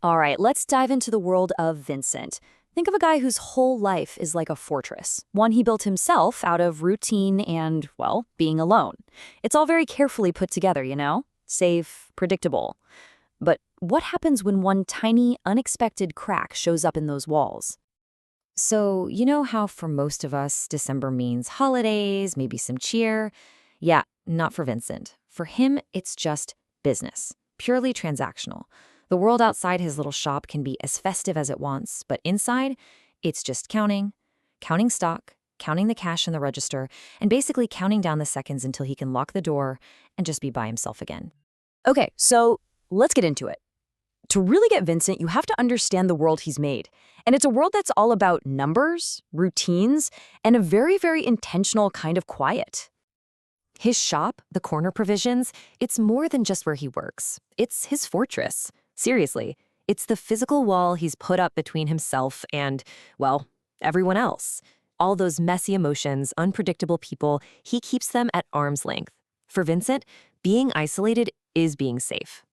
All right, let's dive into the world of Vincent. Think of a guy whose whole life is like a fortress, one he built himself out of routine and, well, being alone. It's all very carefully put together, you know? Safe, predictable. But what happens when one tiny, unexpected crack shows up in those walls? So, you know how for most of us, December means holidays, maybe some cheer? Yeah, not for Vincent. For him, it's just business, purely transactional. The world outside his little shop can be as festive as it wants, but inside, it's just counting stock, counting the cash in the register, and basically counting down the seconds until he can lock the door and just be by himself again. Okay, so let's get into it. To really get Vincent, you have to understand the world he's made. And it's a world that's all about numbers, routines, and a very, very intentional kind of quiet. His shop, the Corner Provisions, it's more than just where he works. It's his fortress. Seriously, it's the physical wall he's put up between himself and, well, everyone else. All those messy emotions, unpredictable people, he keeps them at arm's length. For Vincent, being isolated is being safe.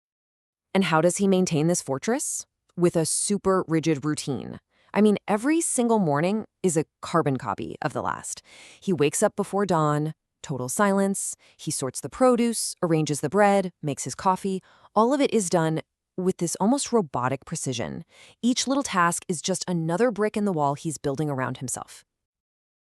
And how does he maintain this fortress? With a super rigid routine. I mean, every single morning is a carbon copy of the last. He wakes up before dawn, total silence. He sorts the produce, arranges the bread, makes his coffee. All of it is done with this almost robotic precision. Each little task is just another brick in the wall he's building around himself.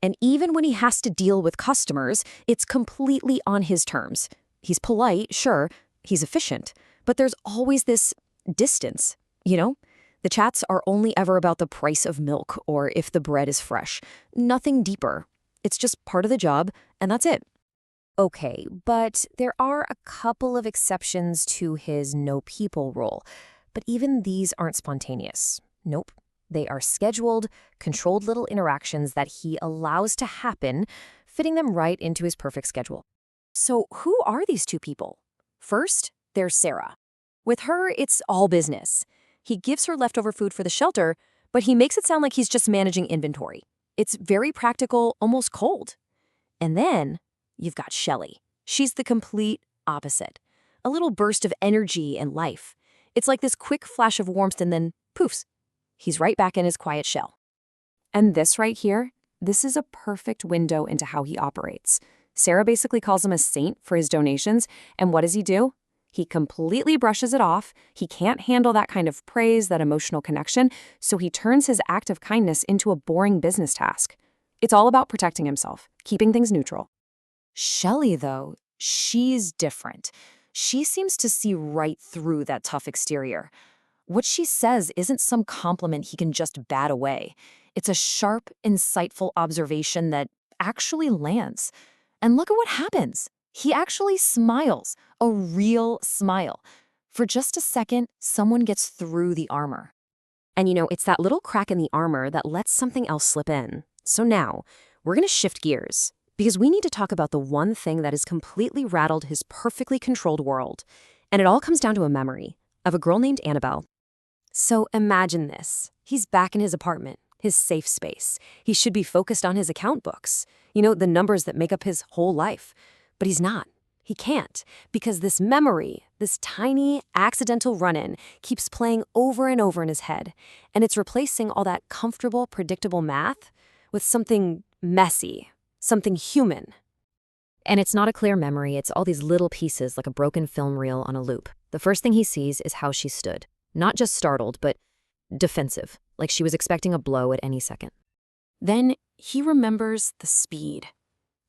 And even when he has to deal with customers, it's completely on his terms. He's polite, sure, he's efficient, but there's always this distance, you know? The chats are only ever about the price of milk or if the bread is fresh. Nothing deeper. It's just part of the job, and that's it. Okay, but there are a couple of exceptions to his no people rule. But even these aren't spontaneous. Nope. They are scheduled, controlled little interactions that he allows to happen, fitting them right into his perfect schedule. So who are these two people? First, there's Sarah. With her, it's all business. He gives her leftover food for the shelter, but he makes it sound like he's just managing inventory. It's very practical, almost cold. And then you've got Shelley. She's the complete opposite. A little burst of energy and life. It's like this quick flash of warmth and then poofs. He's right back in his quiet shell. And this right here, this is a perfect window into how he operates. Sarah basically calls him a saint for his donations, and what does he do? He completely brushes it off. He can't handle that kind of praise, that emotional connection, so he turns his act of kindness into a boring business task. It's all about protecting himself, keeping things neutral. Shelley, though, she's different. She seems to see right through that tough exterior. What she says isn't some compliment he can just bat away. It's a sharp, insightful observation that actually lands. And look at what happens. He actually smiles, a real smile. For just a second, someone gets through the armor. And you know, it's that little crack in the armor that lets something else slip in. So now, we're going to shift gears, because we need to talk about the one thing that has completely rattled his perfectly controlled world. And it all comes down to a memory of a girl named Annabelle. So imagine this. He's back in his apartment, his safe space. He should be focused on his account books, you know, the numbers that make up his whole life. But he's not. He can't, because this memory, this tiny accidental run-in, keeps playing over and over in his head. And it's replacing all that comfortable, predictable math with something messy, something human. And it's not a clear memory, it's all these little pieces like a broken film reel on a loop. The first thing he sees is how she stood. Not just startled, but defensive, like she was expecting a blow at any second. Then he remembers the speed.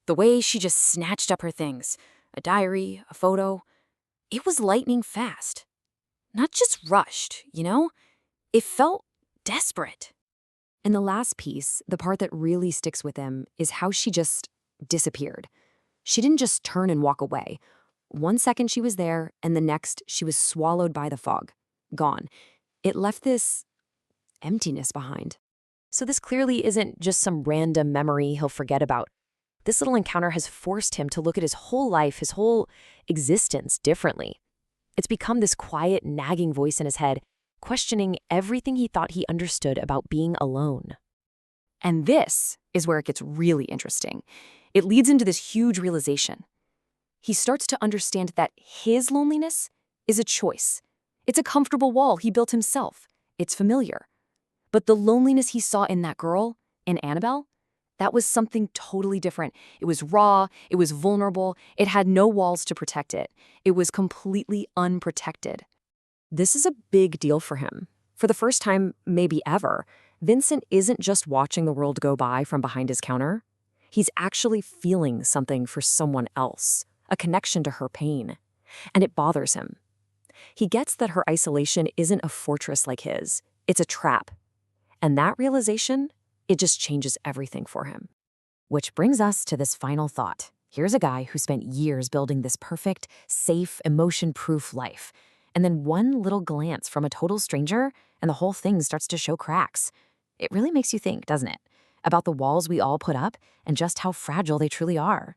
The way she just snatched up her things. A diary, a photo. It was lightning fast. Not just rushed, you know? It felt desperate. And the last piece, the part that really sticks with him, is how she just disappeared. She didn't just turn and walk away. 1 second she was there, and the next she was swallowed by the fog. Gone. It left this emptiness behind. So this clearly isn't just some random memory he'll forget about. This little encounter has forced him to look at his whole life, his whole existence differently. It's become this quiet, nagging voice in his head, questioning everything he thought he understood about being alone. And this is where it gets really interesting. It leads into this huge realization. He starts to understand that his loneliness is a choice. It's a comfortable wall he built himself. It's familiar. But the loneliness he saw in that girl, in Annabelle, that was something totally different. It was raw, it was vulnerable, it had no walls to protect it. It was completely unprotected. This is a big deal for him. For the first time, maybe ever, Vincent isn't just watching the world go by from behind his counter. He's actually feeling something for someone else, a connection to her pain. And it bothers him. He gets that her isolation isn't a fortress like his. It's a trap. And that realization, it just changes everything for him. Which brings us to this final thought. Here's a guy who spent years building this perfect, safe, emotion-proof life. And then one little glance from a total stranger, and the whole thing starts to show cracks. It really makes you think, doesn't it? About the walls we all put up and just how fragile they truly are.